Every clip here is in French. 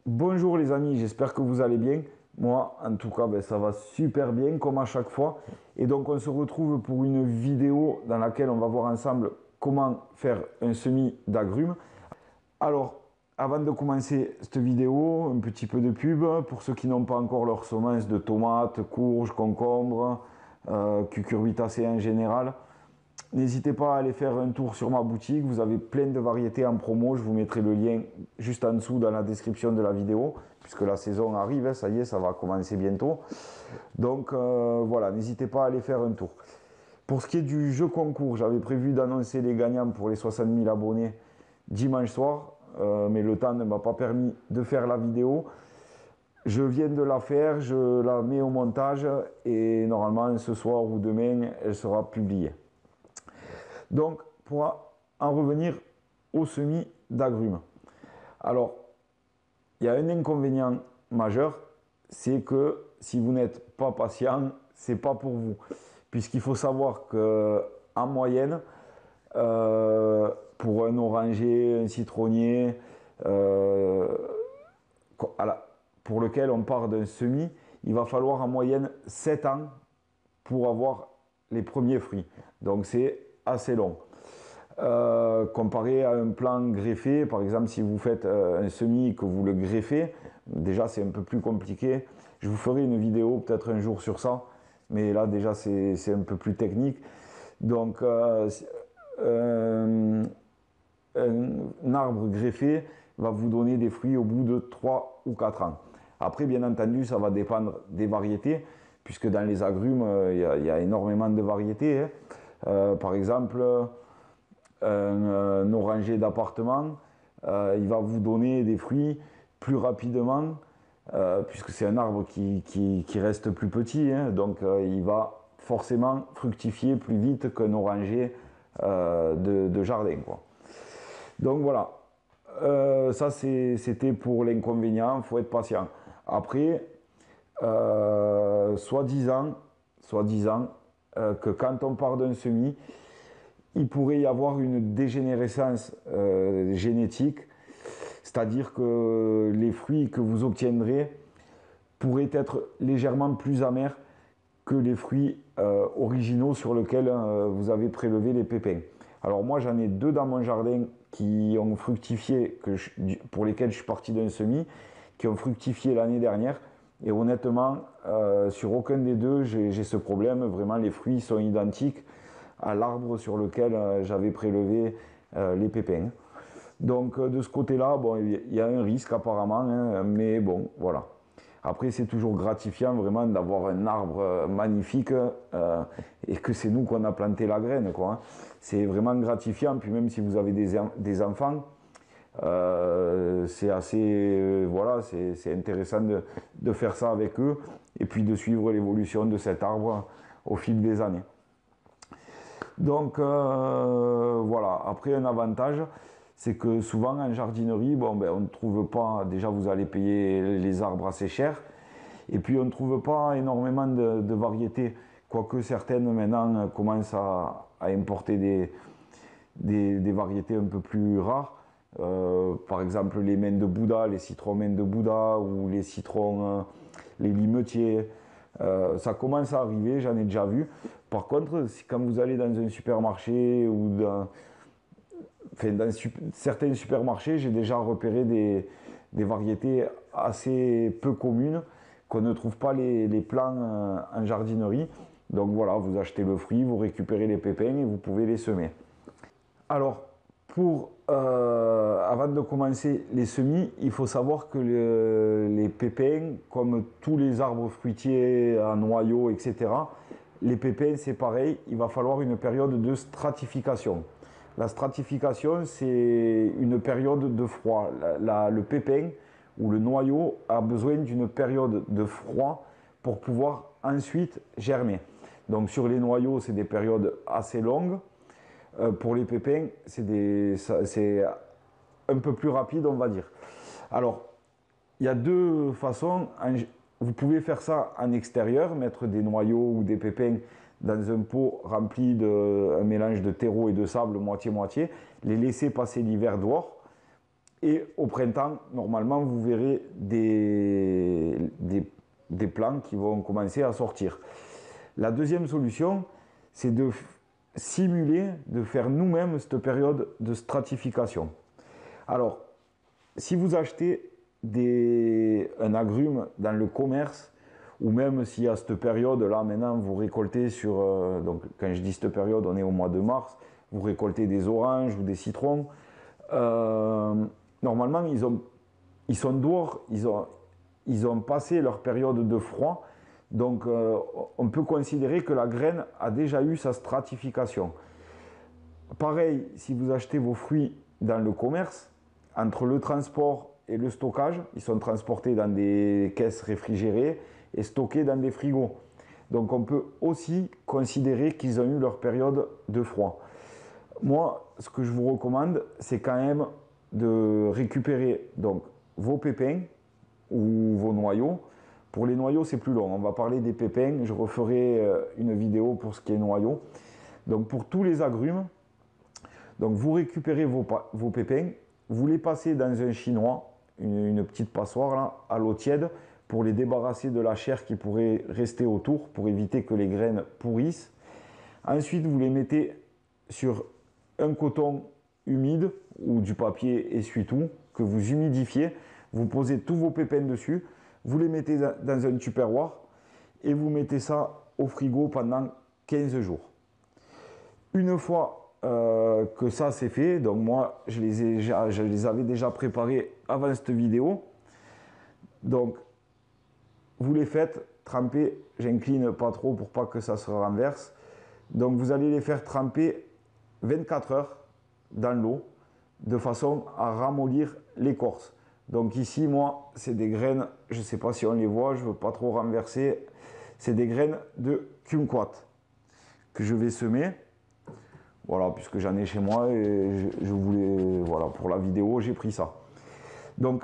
Bonjour les amis, j'espère que vous allez bien. Moi, en tout cas, ça va super bien, comme à chaque fois. Et donc, on se retrouve pour une vidéo dans laquelle on va voir ensemble comment faire un semis d'agrumes. Alors, avant de commencer cette vidéo, un petit peu de pub pour ceux qui n'ont pas encore leur semence de tomates, courges, concombres, cucurbitacées en général. N'hésitez pas à aller faire un tour sur ma boutique, vous avez plein de variétés en promo, je vous mettrai le lien juste en dessous dans la description de la vidéo, puisque la saison arrive, ça y est, ça va commencer bientôt. Donc voilà, n'hésitez pas à aller faire un tour. Pour ce qui est du jeu concours, j'avais prévu d'annoncer les gagnants pour les 60 000 abonnés dimanche soir, mais le temps ne m'a pas permis de faire la vidéo. Je viens de la faire, je la mets au montage et normalement ce soir ou demain, elle sera publiée. Donc, pour en revenir au semis d'agrumes. Alors, il y a un inconvénient majeur, c'est que si vous n'êtes pas patient, c'est pas pour vous. Puisqu'il faut savoir que en moyenne, pour un oranger, un citronnier, pour lequel on part d'un semis, il va falloir en moyenne 7 ans pour avoir les premiers fruits. Donc c'est assez long. Comparé à un plant greffé, par exemple si vous faites un semis et que vous le greffez, déjà c'est un peu plus compliqué. Je vous ferai une vidéo peut-être un jour sur ça, mais là déjà c'est un peu plus technique. Donc un arbre greffé va vous donner des fruits au bout de 3 ou 4 ans. Après bien entendu ça va dépendre des variétés, puisque dans les agrumes il y a énormément de variétés. Par exemple, un oranger d'appartement, il va vous donner des fruits plus rapidement, puisque c'est un arbre qui reste plus petit, hein, donc il va forcément fructifier plus vite qu'un oranger de jardin, quoi. Donc voilà, ça c'était pour l'inconvénient, il faut être patient. Après, soi-disant que quand on part d'un semis, il pourrait y avoir une dégénérescence génétique, c'est-à-dire que les fruits que vous obtiendrez pourraient être légèrement plus amers que les fruits originaux sur lesquels vous avez prélevé les pépins. Alors moi j'en ai deux dans mon jardin qui ont fructifié, pour lesquels je suis parti d'un semis, qui ont fructifié l'année dernière. Et honnêtement, sur aucun des deux, j'ai ce problème. Vraiment, les fruits sont identiques à l'arbre sur lequel j'avais prélevé les pépins. Donc, de ce côté-là, bon, il y a un risque apparemment, hein, mais bon, voilà. Après, c'est toujours gratifiant vraiment d'avoir un arbre magnifique et que c'est nous qu'on a planté la graine, quoi, hein. C'est vraiment gratifiant. Puis même si vous avez des enfants, c'est assez, voilà, c'est intéressant de faire ça avec eux et puis de suivre l'évolution de cet arbre au fil des années. Donc voilà, après un avantage, c'est que souvent en jardinerie, bon, on ne trouve pas, déjà vous allez payer les arbres assez cher, et puis on ne trouve pas énormément de variétés, quoique certaines maintenant commencent à importer des variétés un peu plus rares. Par exemple les mains de Bouddha, les citrons mains de Bouddha ou les citrons, les limetiers. Ça commence à arriver, j'en ai déjà vu. Par contre, quand vous allez dans un supermarché ou dans certains supermarchés, j'ai déjà repéré des variétés assez peu communes qu'on ne trouve pas les plants en jardinerie. Donc voilà, vous achetez le fruit, vous récupérez les pépins et vous pouvez les semer. Alors, avant de commencer les semis, il faut savoir que les pépins, comme tous les arbres fruitiers à noyaux, etc., les pépins, c'est pareil, il va falloir une période de stratification. La stratification, c'est une période de froid. Le pépin ou le noyau a besoin d'une période de froid pour pouvoir ensuite germer. Donc sur les noyaux, c'est des périodes assez longues. Pour les pépins, c'est un peu plus rapide, on va dire. Alors, il y a deux façons. Vous pouvez faire ça en extérieur, mettre des noyaux ou des pépins dans un pot rempli d'un mélange de terreau et de sable moitié-moitié, les laisser passer l'hiver dehors Et au printemps, normalement, vous verrez des plants qui vont commencer à sortir. La deuxième solution, c'est de simuler, de faire nous-mêmes cette période de stratification. Alors, si vous achetez un agrume dans le commerce, ou même si à cette période-là, maintenant, vous récoltez sur... donc, quand je dis cette période, on est au mois de mars, vous récoltez des oranges ou des citrons. Normalement, ils sont dehors, ils ont passé leur période de froid. Donc, on peut considérer que la graine a déjà eu sa stratification. Pareil, si vous achetez vos fruits dans le commerce, entre le transport et le stockage, ils sont transportés dans des caisses réfrigérées et stockés dans des frigos. Donc, on peut aussi considérer qu'ils ont eu leur période de froid. Moi, ce que je vous recommande, c'est quand même de récupérer donc, vos pépins ou vos noyaux. Pour les noyaux, c'est plus long. On va parler des pépins. Je referai une vidéo pour ce qui est noyaux. Donc, pour tous les agrumes, donc vous récupérez vos pépins, vous les passez dans un chinois, une petite passoire là, à l'eau tiède, pour les débarrasser de la chair qui pourrait rester autour, pour éviter que les graines pourrissent. Ensuite, vous les mettez sur un coton humide ou du papier essuie-tout que vous humidifiez. Vous posez tous vos pépins dessus, vous les mettez dans un tupperware et vous mettez ça au frigo pendant 15 jours. Une fois que ça c'est fait, donc moi je les avais déjà préparés avant cette vidéo. Donc vous les faites tremper, j'incline pas trop pour pas que ça se renverse. Donc vous allez les faire tremper 24 heures dans l'eau de façon à ramollir l'écorce. Donc ici moi c'est des graines, je ne sais pas si on les voit, je ne veux pas trop renverser, c'est des graines de kumquat que je vais semer. Voilà, puisque j'en ai chez moi et je voulais, voilà, pour la vidéo, j'ai pris ça. Donc,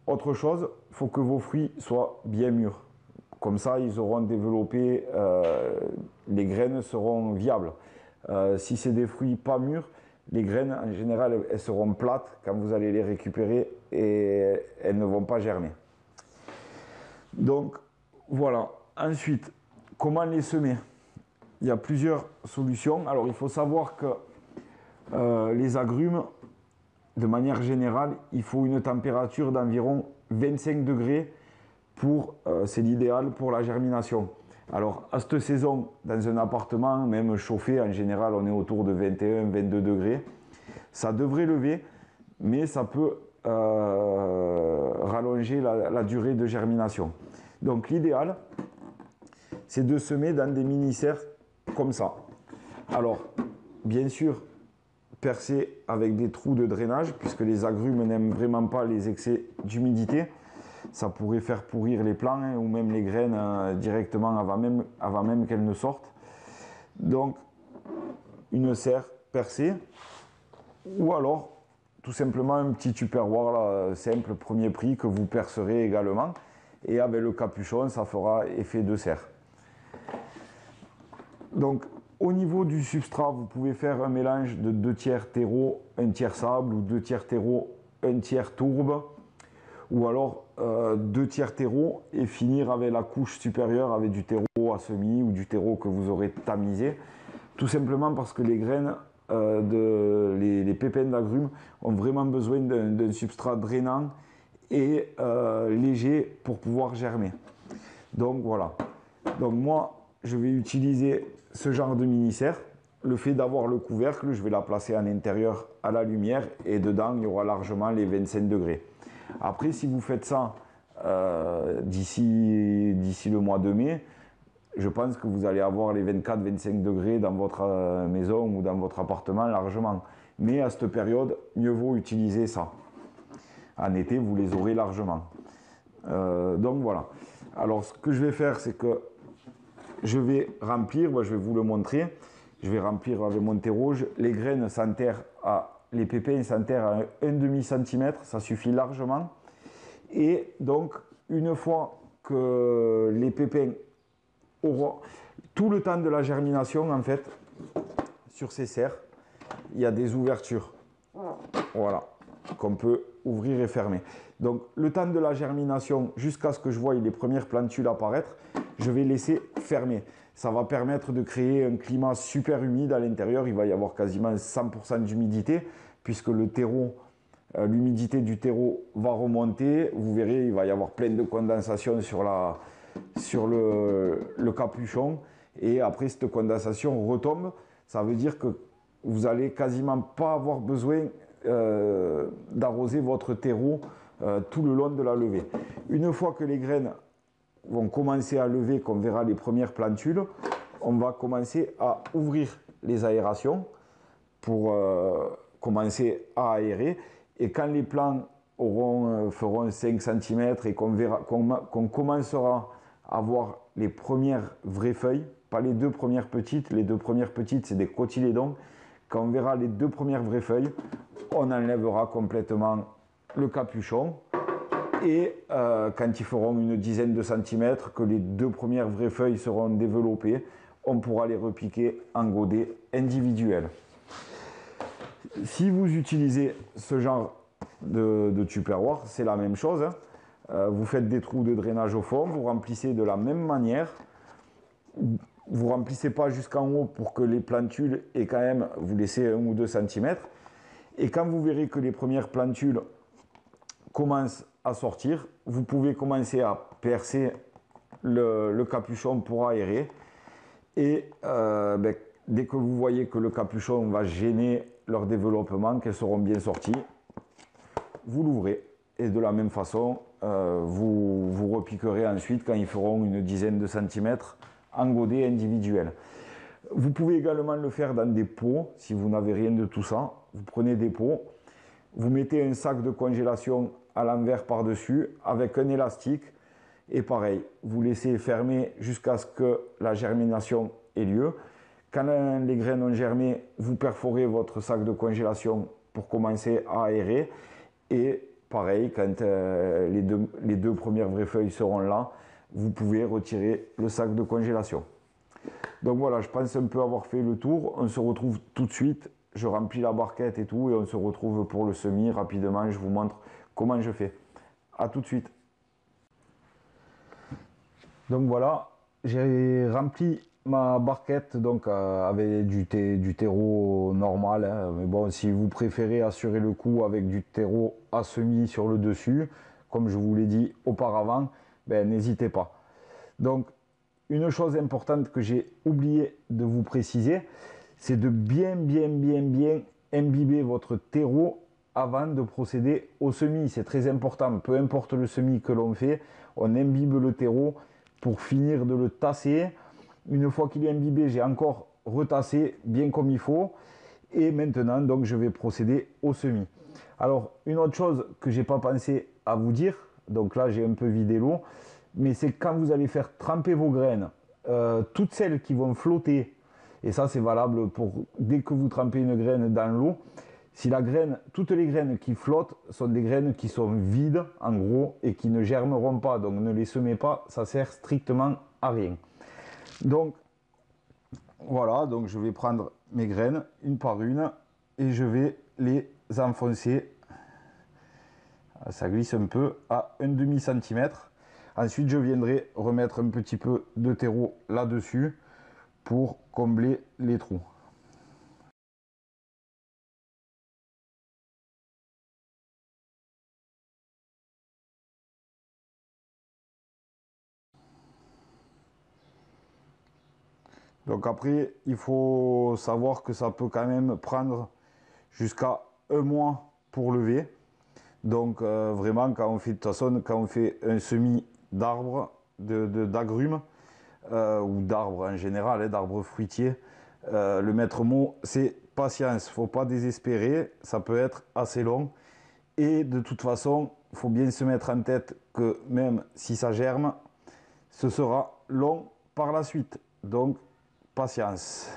autre chose, il faut que vos fruits soient bien mûrs. Comme ça, ils auront développé, les graines seront viables. Si c'est des fruits pas mûrs, les graines, en général, elles seront plates quand vous allez les récupérer et elles ne vont pas germer. Donc, voilà. Ensuite, comment les semer ? Il y a plusieurs solutions. Alors, il faut savoir que les agrumes, de manière générale, il faut une température d'environ 25 degrés c'est l'idéal pour la germination. Alors, à cette saison, dans un appartement, même chauffé, en général, on est autour de 21-22 degrés. Ça devrait lever, mais ça peut rallonger la durée de germination. Donc, l'idéal, c'est de semer dans des mini-serres comme ça. Alors, bien sûr, percer avec des trous de drainage, puisque les agrumes n'aiment vraiment pas les excès d'humidité. Ça pourrait faire pourrir les plants ou même les graines directement avant même qu'elles ne sortent. Donc, une serre percée, ou alors tout simplement un petit tupperware là, simple, premier prix, que vous percerez également. Et avec le capuchon, ça fera effet de serre. Donc, au niveau du substrat, vous pouvez faire un mélange de 2 tiers terreau, 1 tiers sable, ou 2 tiers terreau, 1 tiers tourbe, ou alors 2 tiers terreau et finir avec la couche supérieure avec du terreau à semis ou du terreau que vous aurez tamisé. Tout simplement parce que les graines, les pépins d'agrumes ont vraiment besoin d'un substrat drainant et léger pour pouvoir germer. Donc voilà. Donc moi, je vais utiliser ce genre de mini-serre. Le fait d'avoir le couvercle, je vais la placer en intérieur à la lumière et dedans, il y aura largement les 25 degrés. Après, si vous faites ça d'ici le mois de mai, je pense que vous allez avoir les 24-25 degrés dans votre maison ou dans votre appartement largement. Mais à cette période, mieux vaut utiliser ça. En été, vous les aurez largement. Donc voilà. Alors, ce que je vais faire, c'est que je vais remplir, je vais vous le montrer, je vais remplir avec mon terreau, les graines s'enterrent les pépins s'enterrent à 1,5 cm, ça suffit largement. Et donc, une fois que les pépins auront tout le temps de la germination, en fait, sur ces serres, il y a des ouvertures. Voilà. qu'on peut ouvrir et fermer. Donc le temps de la germination, jusqu'à ce que je voie les premières plantules apparaître, je vais laisser fermer. Ça va permettre de créer un climat super humide à l'intérieur. Il va y avoir quasiment 100% d'humidité, puisque le terreau, l'humidité du terreau va remonter. Vous verrez, il va y avoir plein de condensation sur le capuchon. Et après, cette condensation retombe. Ça veut dire que vous n'allez quasiment pas avoir besoin d'arroser votre terreau tout le long de la levée. Une fois que les graines vont commencer à lever, qu'on verra les premières plantules, on va commencer à ouvrir les aérations pour commencer à aérer. Et quand les plants feront 5 cm et qu'on commencera à voir les premières vraies feuilles, pas les deux premières petites, les deux premières petites c'est des cotylédons, quand on verra les deux premières vraies feuilles, on enlèvera complètement le capuchon. Et quand ils feront une dizaine de centimètres, que les deux premières vraies feuilles seront développées, on pourra les repiquer en godets individuels. Si vous utilisez ce genre de tupperware, c'est la même chose. Vous faites des trous de drainage au fond, vous remplissez de la même manière. Vous ne remplissez pas jusqu'en haut pour que les plantules aient quand même, vous laissez 1 ou 2 cm. Et quand vous verrez que les premières plantules commencent à sortir, vous pouvez commencer à percer le capuchon pour aérer. Et dès que vous voyez que le capuchon va gêner leur développement, qu'elles seront bien sorties, vous l'ouvrez. Et de la même façon, vous repiquerez ensuite quand ils feront une dizaine de centimètres en godet individuel. Vous pouvez également le faire dans des pots, si vous n'avez rien de tout ça. Vous prenez des pots, vous mettez un sac de congélation à l'envers par-dessus avec un élastique et pareil, vous laissez fermer jusqu'à ce que la germination ait lieu. Quand les graines ont germé, vous perforez votre sac de congélation pour commencer à aérer et pareil, quand les deux premières vraies feuilles seront là, vous pouvez retirer le sac de congélation. Donc voilà, je pense un peu avoir fait le tour. On se retrouve tout de suite. Je remplis la barquette et tout et on se retrouve pour le semis rapidement. Je vous montre comment je fais. A tout de suite. Donc voilà, j'ai rempli ma barquette donc avec du terreau normal. Hein. Mais bon, si vous préférez assurer le coup avec du terreau à semis sur le dessus, comme je vous l'ai dit auparavant, n'hésitez pas. Donc, une chose importante que j'ai oublié de vous préciser, c'est de bien imbiber votre terreau avant de procéder au semis. C'est très important, peu importe le semis que l'on fait, on imbibe le terreau pour finir de le tasser. Une fois qu'il est imbibé, j'ai encore retassé bien comme il faut. Et maintenant, donc, je vais procéder au semis. Alors, une autre chose que j'ai pas pensé à vous dire, donc là j'ai un peu vidé l'eau, mais c'est quand vous allez faire tremper vos graines, toutes celles qui vont flotter, et ça c'est valable pour dès que vous trempez une graine dans l'eau, si la graine, toutes les graines qui flottent sont des graines qui sont vides en gros et qui ne germeront pas, donc ne les semez pas, ça sert strictement à rien. Donc voilà, donc je vais prendre mes graines une par une et je vais les enfoncer. Ça glisse un peu à un demi-centimètre. Ensuite, je viendrai remettre un petit peu de terreau là-dessus pour combler les trous. Donc après, il faut savoir que ça peut quand même prendre jusqu'à 1 mois pour lever. Donc vraiment, quand on fait, de toute façon, quand on fait un semis d'arbres, d'agrumes, ou d'arbres en général, hein, d'arbres fruitiers, le maître mot, c'est patience. Il ne faut pas désespérer, ça peut être assez long. Et de toute façon, il faut bien se mettre en tête que même si ça germe, ce sera long par la suite. Donc, patience.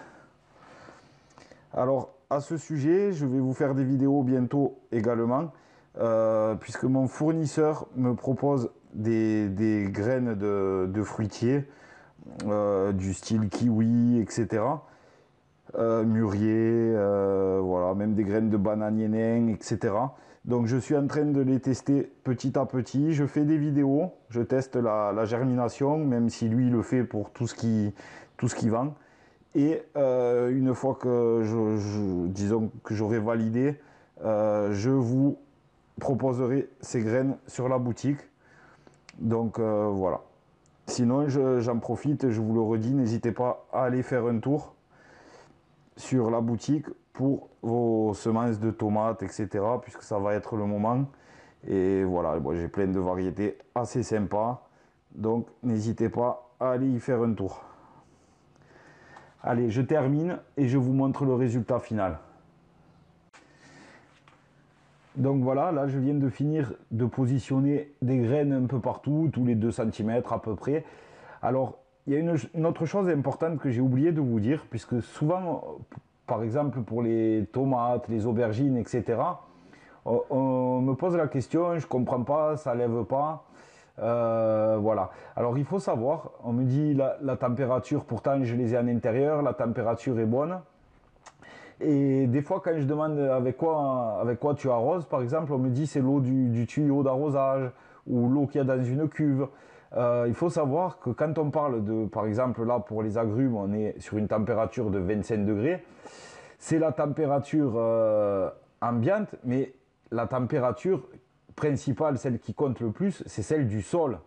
Alors, à ce sujet, je vais vous faire des vidéos bientôt également, puisque mon fournisseur me propose des graines de fruitiers, du style kiwi, etc. mûrier, voilà, même des graines de bananier nain, etc. Donc je suis en train de les tester petit à petit. Je fais des vidéos, je teste la germination, même si lui le fait pour tout ce qui vend. Et une fois que disons que j'aurai validé, je vous proposerai ces graines sur la boutique. Donc voilà. Sinon, j'en profite, je vous le redis, n'hésitez pas à aller faire un tour sur la boutique pour vos semences de tomates, etc. puisque ça va être le moment. Et voilà, bon, j'ai plein de variétés assez sympas. Donc n'hésitez pas à aller y faire un tour. Allez, je termine et je vous montre le résultat final. Donc voilà, là je viens de finir de positionner des graines un peu partout, tous les 2 cm à peu près. Alors, il y a une autre chose importante que j'ai oublié de vous dire, puisque souvent, par exemple pour les tomates, les aubergines, etc., on me pose la question, je ne comprends pas, ça ne lève pas. Voilà. Alors il faut savoir, on me dit la température, pourtant je les ai en intérieur, la température est bonne. Et des fois, quand je demande avec quoi tu arroses, par exemple, on me dit c'est l'eau du tuyau d'arrosage ou l'eau qu'il y a dans une cuve. Il faut savoir que quand on parle de, par exemple, là pour les agrumes, on est sur une température de 25 degrés. C'est la température ambiante, mais la température principale, celle qui compte le plus, c'est celle du sol.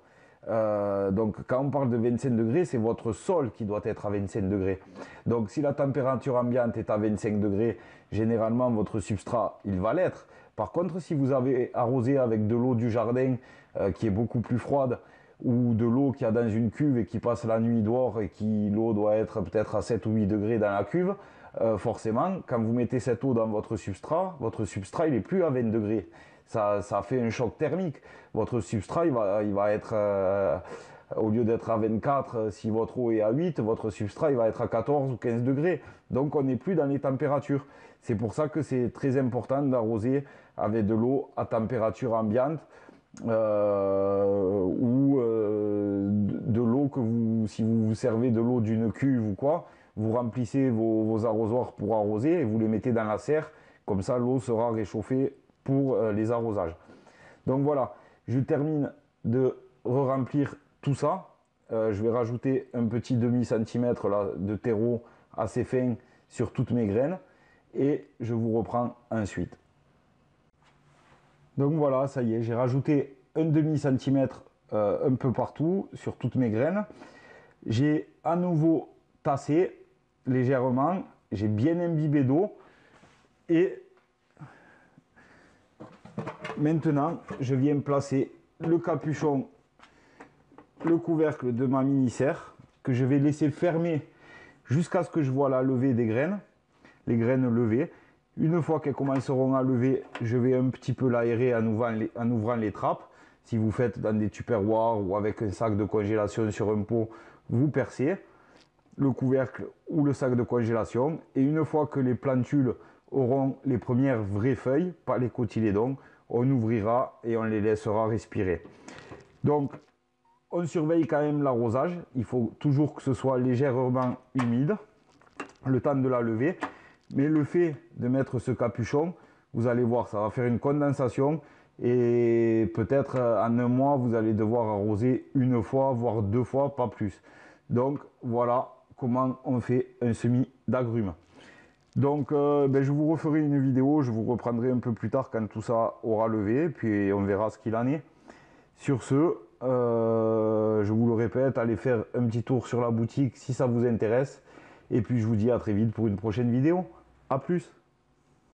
Donc quand on parle de 25 degrés, c'est votre sol qui doit être à 25 degrés. Donc si la température ambiante est à 25 degrés, généralement votre substrat, il va l'être. Par contre, si vous avez arrosé avec de l'eau du jardin qui est beaucoup plus froide, ou de l'eau qu'il y a dans une cuve et qui passe la nuit dehors et qui l'eau doit être peut-être à 7 ou 8 degrés dans la cuve, forcément, quand vous mettez cette eau dans votre substrat il n'est plus à 20 degrés. Ça fait un choc thermique. Votre substrat, il va être, au lieu d'être à 24, si votre eau est à 8, votre substrat, il va être à 14 ou 15 degrés. Donc, on n'est plus dans les températures. C'est pour ça que c'est très important d'arroser avec de l'eau à température ambiante ou de l'eau si vous vous servez de l'eau d'une cuve ou quoi, vous remplissez vos arrosoirs pour arroser et vous les mettez dans la serre. Comme ça, l'eau sera réchauffée pour les arrosages. Donc voilà, je termine de remplir tout ça. Je vais rajouter un petit demi-centimètre là, de terreau assez fin sur toutes mes graines et je vous reprends ensuite. Donc voilà, ça y est, j'ai rajouté un demi-centimètre un peu partout sur toutes mes graines. J'ai à nouveau tassé légèrement, j'ai bien imbibé d'eau et maintenant, je viens placer le capuchon, le couvercle de ma mini-serre que je vais laisser fermer jusqu'à ce que je vois la levée des graines, les graines levées. Une fois qu'elles commenceront à lever, je vais un petit peu l'aérer en ouvrant les trappes. Si vous faites dans des tupperwares ou avec un sac de congélation sur un pot, vous percez le couvercle ou le sac de congélation. Et une fois que les plantules auront les premières vraies feuilles, pas les cotylédons, on ouvrira et on les laissera respirer. Donc, on surveille quand même l'arrosage. Il faut toujours que ce soit légèrement humide, le temps de la lever. Mais le fait de mettre ce capuchon, vous allez voir, ça va faire une condensation. Et peut-être en un mois, vous allez devoir arroser une fois, voire 2 fois, pas plus. Donc, voilà comment on fait un semis d'agrumes. Donc je vous referai une vidéo, je vous reprendrai un peu plus tard quand tout ça aura levé, puis on verra ce qu'il en est. Sur ce, je vous le répète, allez faire un petit tour sur la boutique si ça vous intéresse. Et puis je vous dis à très vite pour une prochaine vidéo. A plus!